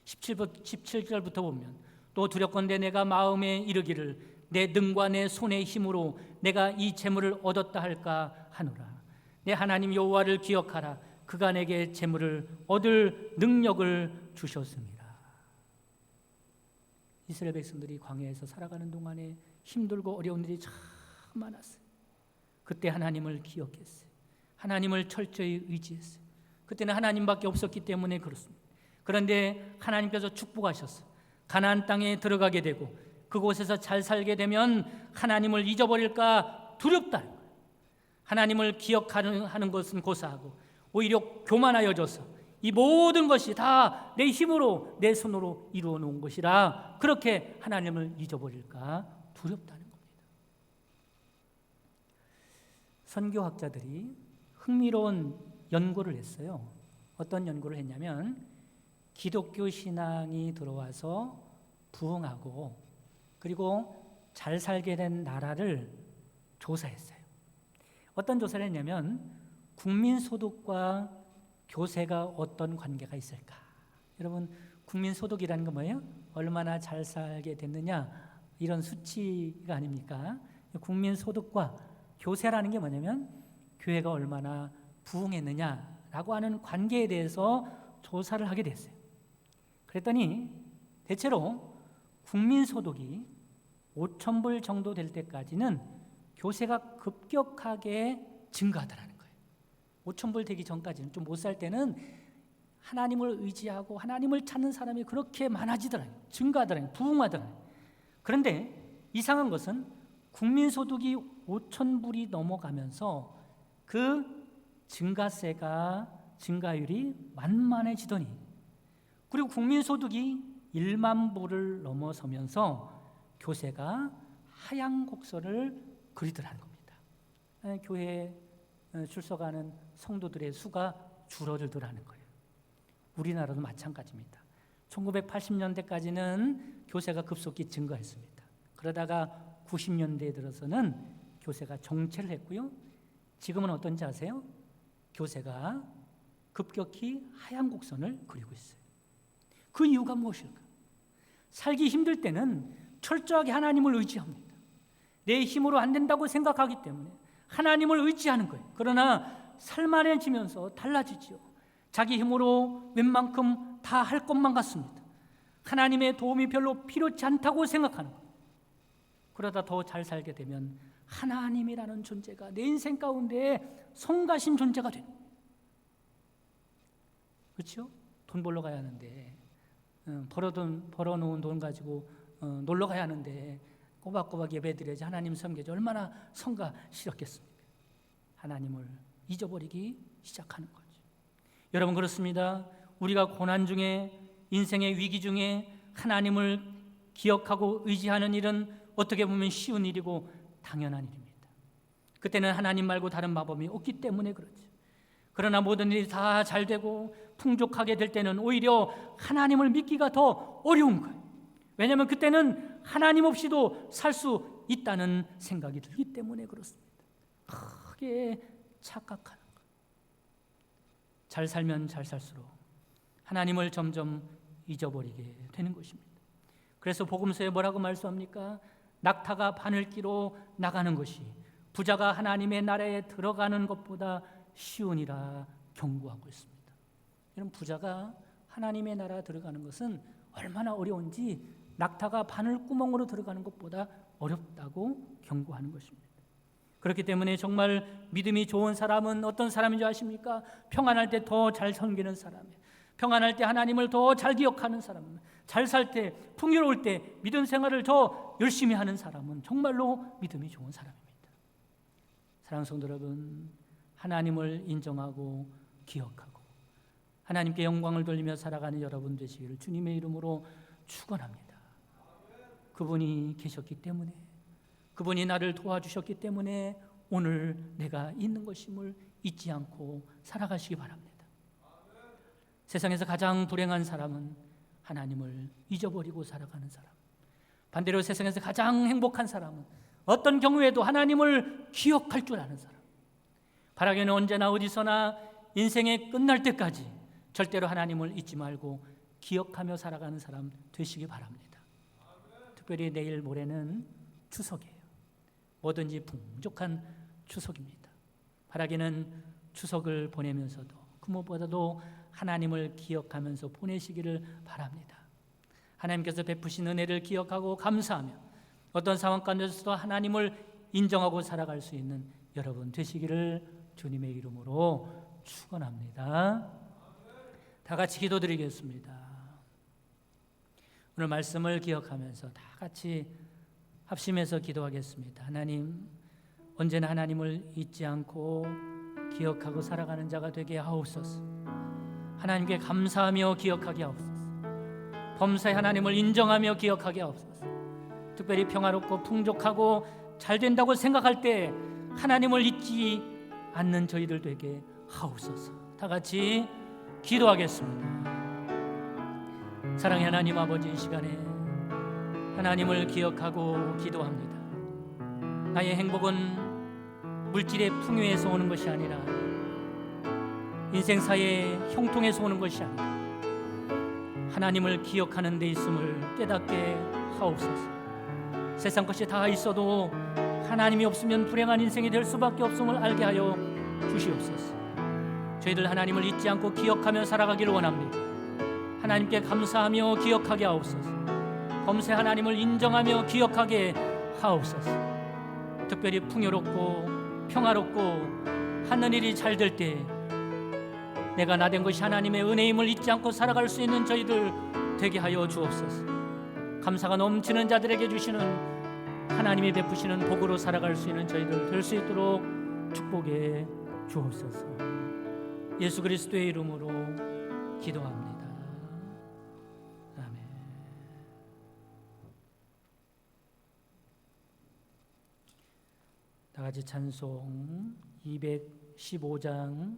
17절부터 보면 또 두렵건대 내가 마음에 이르기를 내 등과 내 손의 힘으로 내가 이 재물을 얻었다 할까 하노라. 내 하나님 여호와를 기억하라. 그가 내게 재물을 얻을 능력을 주셨습니다. 이스라엘 백성들이 광야에서 살아가는 동안에 힘들고 어려운 일이 참 많았어요. 그때 하나님을 기억했어요. 하나님을 철저히 의지했어요. 그때는 하나님밖에 없었기 때문에 그렇습니다. 그런데 하나님께서 축복하셨어요. 가나안 땅에 들어가게 되고 그곳에서 잘 살게 되면 하나님을 잊어버릴까 두렵다. 하나님을 기억하는 것은 고사하고 오히려 교만하여져서 이 모든 것이 다 내 힘으로 내 손으로 이루어 놓은 것이라 그렇게 하나님을 잊어버릴까 두렵다는 겁니다. 선교학자들이 흥미로운 연구를 했어요. 어떤 연구를 했냐면 기독교 신앙이 들어와서 부흥하고 그리고 잘 살게 된 나라를 조사했어요. 어떤 조사를 했냐면 국민소득과 교세가 어떤 관계가 있을까? 여러분, 국민소득이라는 건 뭐예요? 얼마나 잘 살게 됐느냐 이런 수치가 아닙니까? 국민소득과 교세라는 게 뭐냐면 교회가 얼마나 부흥했느냐라고 하는 관계에 대해서 조사를 하게 됐어요. 그랬더니 대체로 국민소득이 5,000불 정도 될 때까지는 교세가 급격하게 증가하더라는 거예요. 5,000불 되기 전까지는 좀 못 살 때는 하나님을 의지하고 하나님을 찾는 사람이 그렇게 많아지더라고요. 증가하더라고요. 부흥하더라고요. 그런데 이상한 것은 국민소득이 5,000불이 넘어가면서 그 증가율이 만만해지더니 그리고 국민소득이 1만 불을 넘어서면서 교세가 하향 곡선을 그리더라는 겁니다. 교회에 출석하는 성도들의 수가 줄어들더라는 거예요. 우리나라도 마찬가지입니다. 1980년대까지는 교세가 급속히 증가했습니다. 그러다가 90년대에 들어서는 교세가 정체를 했고요. 지금은 어떤지 아세요? 교세가 급격히 하향 곡선을 그리고 있어요. 그 이유가 무엇일까? 살기 힘들 때는 철저하게 하나님을 의지합니다. 내 힘으로 안 된다고 생각하기 때문에 하나님을 의지하는 거예요. 그러나 살만해지면서 달라지지요. 자기 힘으로 웬만큼 다 할 것만 같습니다. 하나님의 도움이 별로 필요치 않다고 생각하는 거예요. 그러다 더 잘 살게 되면 하나님이라는 존재가 내 인생 가운데 성가신 존재가 됩니다. 그렇죠? 돈 벌러 가야 하는데 벌어놓은 돈 가지고 놀러 가야 하는데 꼬박꼬박 예배드려야지 하나님 섬겨야지 얼마나 성가시렸겠습니까? 하나님을 잊어버리기 시작하는 거죠. 여러분 그렇습니다. 우리가 고난 중에 인생의 위기 중에 하나님을 기억하고 의지하는 일은 어떻게 보면 쉬운 일이고 당연한 일입니다. 그때는 하나님 말고 다른 방법이 없기 때문에 그렇죠. 그러나 모든 일이 다 잘 되고 풍족하게 될 때는 오히려 하나님을 믿기가 더 어려운 거예요. 왜냐하면 그때는 하나님 없이도 살 수 있다는 생각이 들기 때문에 그렇습니다. 크게 착각하는 거예요. 잘 살면 잘 살수록 하나님을 점점 잊어버리게 되는 것입니다. 그래서 복음서에 뭐라고 말씀합니까? 낙타가 바늘 끼로 나가는 것이 부자가 하나님의 나라에 들어가는 것보다 쉬우니라 경고하고 있습니다. 여러분 부자가 하나님의 나라에 들어가는 것은 얼마나 어려운지 낙타가 바늘구멍으로 들어가는 것보다 어렵다고 경고하는 것입니다. 그렇기 때문에 정말 믿음이 좋은 사람은 어떤 사람인 줄 아십니까? 평안할 때 더 잘 섬기는 사람이에요. 평안할 때 하나님을 더 잘 기억하는 사람, 잘 살 때, 풍요로울 때 믿음 생활을 더 열심히 하는 사람은 정말로 믿음이 좋은 사람입니다. 사랑하는 성도 여러분, 하나님을 인정하고 기억하고 하나님께 영광을 돌리며 살아가는 여러분 되시기를 주님의 이름으로 축원합니다. 그분이 계셨기 때문에, 그분이 나를 도와주셨기 때문에 오늘 내가 있는 것임을 잊지 않고 살아가시기 바랍니다. 세상에서 가장 불행한 사람은 하나님을 잊어버리고 살아가는 사람. 반대로 세상에서 가장 행복한 사람은 어떤 경우에도 하나님을 기억할 줄 아는 사람. 바라기는 언제나 어디서나 인생의 끝날 때까지 절대로 하나님을 잊지 말고 기억하며 살아가는 사람 되시기 바랍니다. 특별히 내일 모레는 추석이에요. 뭐든지 풍족한 추석입니다. 바라기는 추석을 보내면서도 그 무엇보다도 하나님을 기억하면서 보내시기를 바랍니다. 하나님께서 베푸신 은혜를 기억하고 감사하며 어떤 상황 가운데서도 하나님을 인정하고 살아갈 수 있는 여러분 되시기를 주님의 이름으로 축원합니다. 다 같이 기도드리겠습니다. 오늘 말씀을 기억하면서 다 같이 합심해서 기도하겠습니다. 하나님, 언제나 하나님을 잊지 않고 기억하고 살아가는 자가 되게 하옵소서. 하나님께 감사하며 기억하게 하옵소서. 범사에 하나님을 인정하며 기억하게 하옵소서. 특별히 평화롭고 풍족하고 잘 된다고 생각할 때 하나님을 잊지 않는 저희들 되게 하옵소서. 다 같이 기도하겠습니다. 사랑의 하나님 아버지, 이 시간에 하나님을 기억하고 기도합니다. 나의 행복은 물질의 풍요에서 오는 것이 아니라 인생사의 형통에서 오는 것이 아니라 하나님을 기억하는 데 있음을 깨닫게 하옵소서. 세상 것이 다 있어도 하나님이 없으면 불행한 인생이 될 수밖에 없음을 알게 하여 주시옵소서. 저희들 하나님을 잊지 않고 기억하며 살아가기를 원합니다. 하나님께 감사하며 기억하게 하옵소서. 범세 하나님을 인정하며 기억하게 하옵소서. 특별히 풍요롭고 평화롭고 하는 일이 잘 될 때 내가 나된 것이 하나님의 은혜임을 잊지 않고 살아갈 수 있는 저희들 되게 하여 주옵소서. 감사가 넘치는 자들에게 주시는 하나님이 베푸시는 복으로 살아갈 수 있는 저희들 될 수 있도록 축복해 주옵소서. 예수 그리스도의 이름으로 기도합니다. 아멘. 다 같이 찬송 215장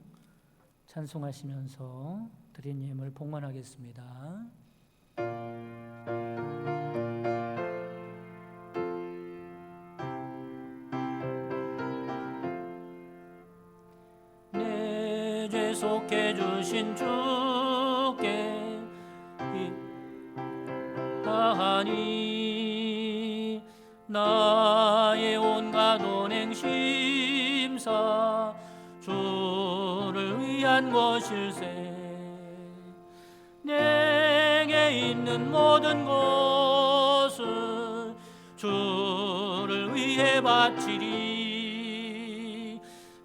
찬송하시면서 드린 예물 봉헌하겠습니다. 내 죄 속해 주신 주께 다하니 나의 온갖 언행 심사 주를 위한 것일세. 내게 있는 모든 것을 주 위해 바치리.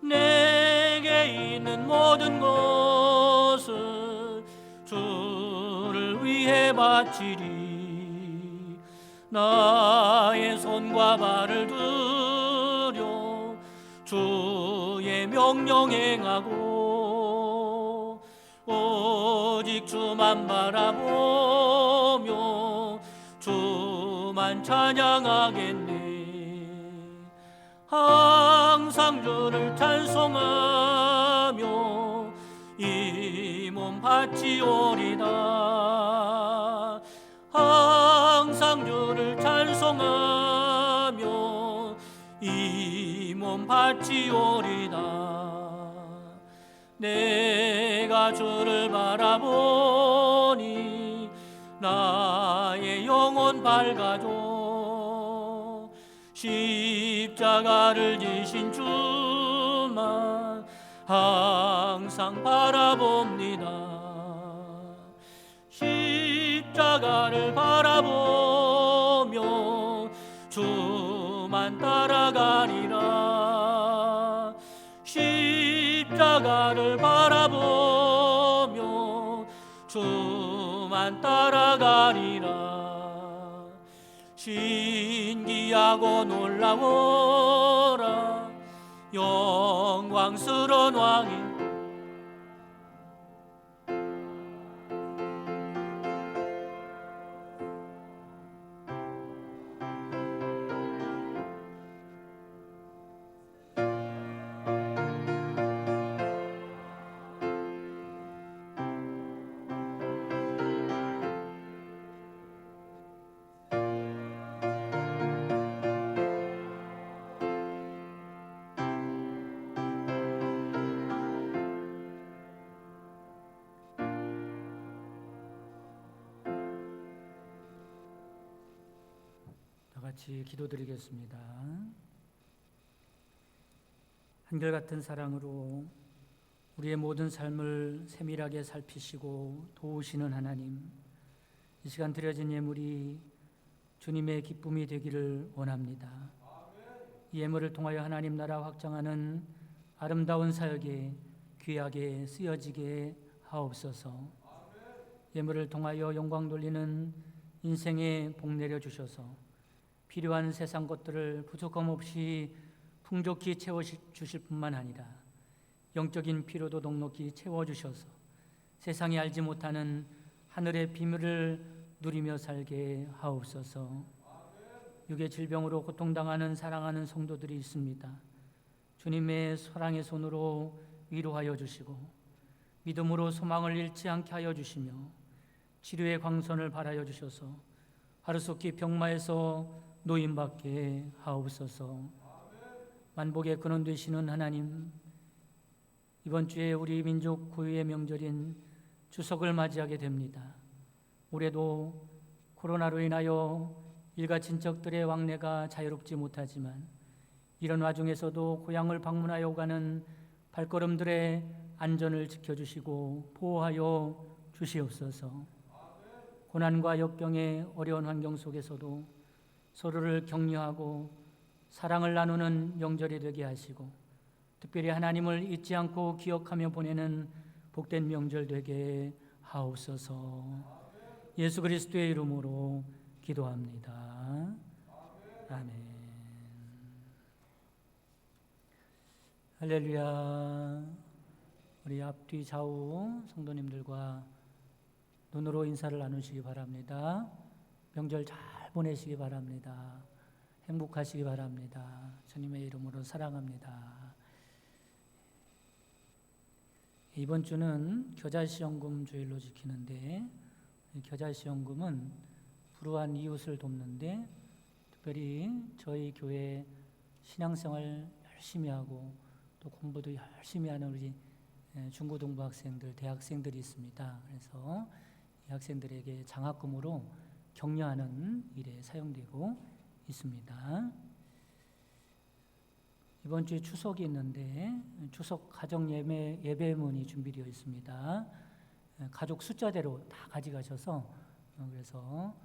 내게 있는 모든 것을 주를 위해 바치리. 나의 손과 발을 들여 주의 명령 행하고 오직 주만 바라보며 주만 찬양하겠네. 항상 주를 찬송하며 이 몸 바치오리다. 항상 주를 찬송하며 이 몸 바치오리다. 내가 주를 바라보니 나의 영혼 밝아져. 십자가를 지신 주만 항상 바라봅니다. 십자가를 바라보며 주만 따라가리라. 십자가를 바라보며 주만 따라가리라. 신기하고 놀라워라 영광스러운 왕이. 같이 기도드리겠습니다. 한결같은 사랑으로 우리의 모든 삶을 세밀하게 살피시고 도우시는 하나님, 이 시간 드려진 예물이 주님의 기쁨이 되기를 원합니다. 이 예물을 통하여 하나님 나라 확장하는 아름다운 사역에 귀하게 쓰여지게 하옵소서. 예물을 통하여 영광 돌리는 인생에 복 내려 주셔서 필요한 세상 것들을 부족함 없이 풍족히 채워주실 뿐만 아니라 영적인 필요도 넉넉히 채워주셔서 세상이 알지 못하는 하늘의 비밀을 누리며 살게 하옵소서. 육의 질병으로 고통당하는 사랑하는 성도들이 있습니다. 주님의 사랑의 손으로 위로하여 주시고 믿음으로 소망을 잃지 않게 하여 주시며 치료의 광선을 발하여 주셔서 하루속히 병마에서 노임받게 하옵소서. 만복의 근원 되시는 하나님, 이번 주에 우리 민족 고유의 명절인 추석을 맞이하게 됩니다. 올해도 코로나로 인하여 일가 친척들의 왕래가 자유롭지 못하지만 이런 와중에서도 고향을 방문하여 가는 발걸음들의 안전을 지켜주시고 보호하여 주시옵소서. 고난과 역경의 어려운 환경 속에서도 서로를 격려하고 사랑을 나누는 명절이 되게 하시고 특별히 하나님을 잊지 않고 기억하며 보내는 복된 명절 되게 하옵소서. 예수 그리스도의 이름으로 기도합니다. 아멘. 할렐루야. 우리 앞뒤 좌우 성도님들과 눈으로 인사를 나누시기 바랍니다. 명절 잘 보내시기 바랍니다. 행복하시기 바랍니다. 주님의 이름으로 사랑합니다. 이번 주는 겨자시험금 주일로 지키는데, 겨자시험금은 불우한 이웃을 돕는데 특별히 저희 교회 신앙생활 열심히 하고 또 공부도 열심히 하는 우리 중고등부 학생들, 대학생들이 있습니다. 그래서 이 학생들에게 장학금으로 격려하는 일에 사용되고 있습니다. 이번 주에 추석이 있는데 추석 가정 예배문이 준비되어 있습니다. 가족 숫자대로 다 가져가셔서 그래서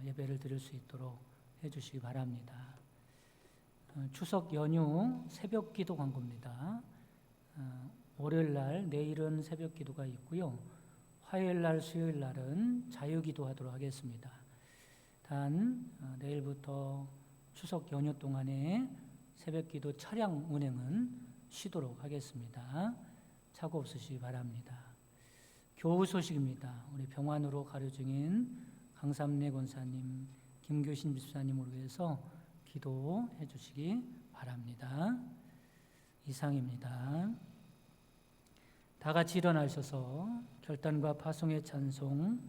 예배를 드릴 수 있도록 해주시기 바랍니다. 추석 연휴 새벽 기도 광고입니다. 월요일 날 내일은 새벽 기도가 있고요. 화요일 날 수요일 날은 자유 기도하도록 하겠습니다. 단 내일부터 추석 연휴 동안에 새벽 기도 차량 운행은 쉬도록 하겠습니다. 사고 없으시기 바랍니다. 교우 소식입니다. 우리 병환으로 가려 중인 강삼래 권사님, 김교신 집사님으로 해서 기도해 주시기 바랍니다. 이상입니다. 다 같이 일어나셔서 결단과 파송의 찬송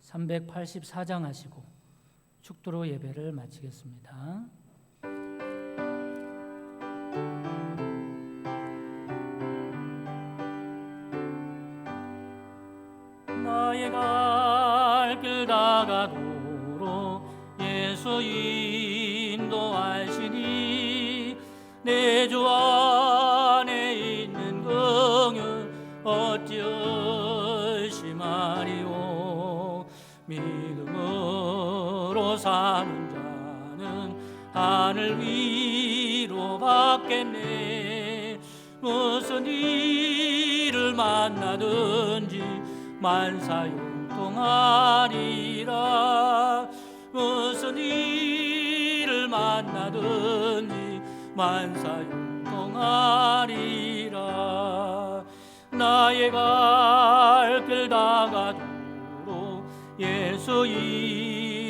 384장 하시고 축도로 예배를 마치겠습니다. 나의 갈 길 다가도록 예수 인도하시니 내 주 안에 있는 긍휼 어찌 의심하리오. 믿음으로 사는 자는 하늘 위로 받겠네. 무슨 일을 만나든지 만사용통하리라. 무슨 일을 만나든지 만사용통하리라. 나의 갈 길 다가도록 예수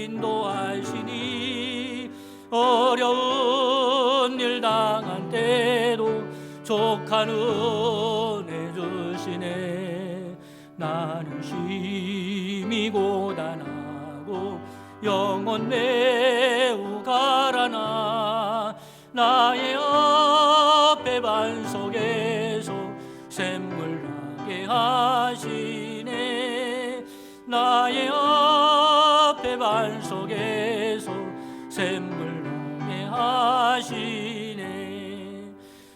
인도하시니 어려운 일 당한 때도 족한 은혜 주시네. 나는 심히 고단하고 영혼 매우 가라나 나의 앞에 반석에서 샘물 나게 하시네. 나의 앞에 반석에서 샘물 나게 하시네.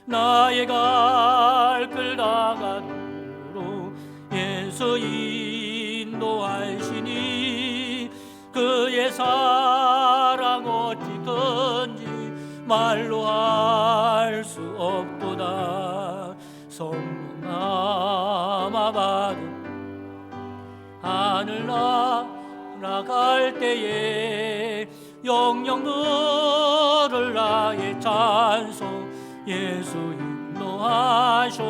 나의 갈 길 다가도록 예수 인도하시니 그의 사랑 어찌 큰지 말로 할 수 없도다. 성령 남아 받은 하늘 날아갈 때에 영영 들을 나의 찬송 예수 인도하셨네.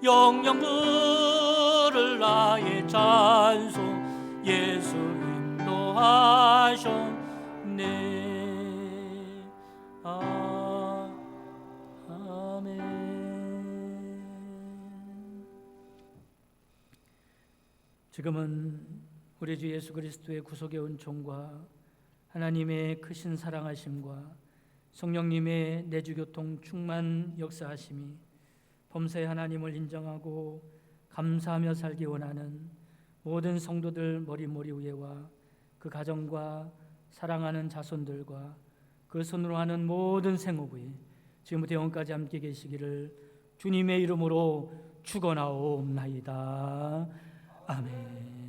영영 들을 나의 찬송 예수 인도하셨네. 아멘. 지금은 우리 주 예수 그리스도의 구속의 은총과 하나님의 크신 사랑하심과 성령님의 내주교통 충만 역사하심이 범사의 하나님을 인정하고 감사하며 살기 원하는 모든 성도들 머리머리 위에와 그 가정과 사랑하는 자손들과 그 손으로 하는 모든 생업에 지금부터 영원까지 함께 계시기를 주님의 이름으로 축원하옵나이다. 아멘.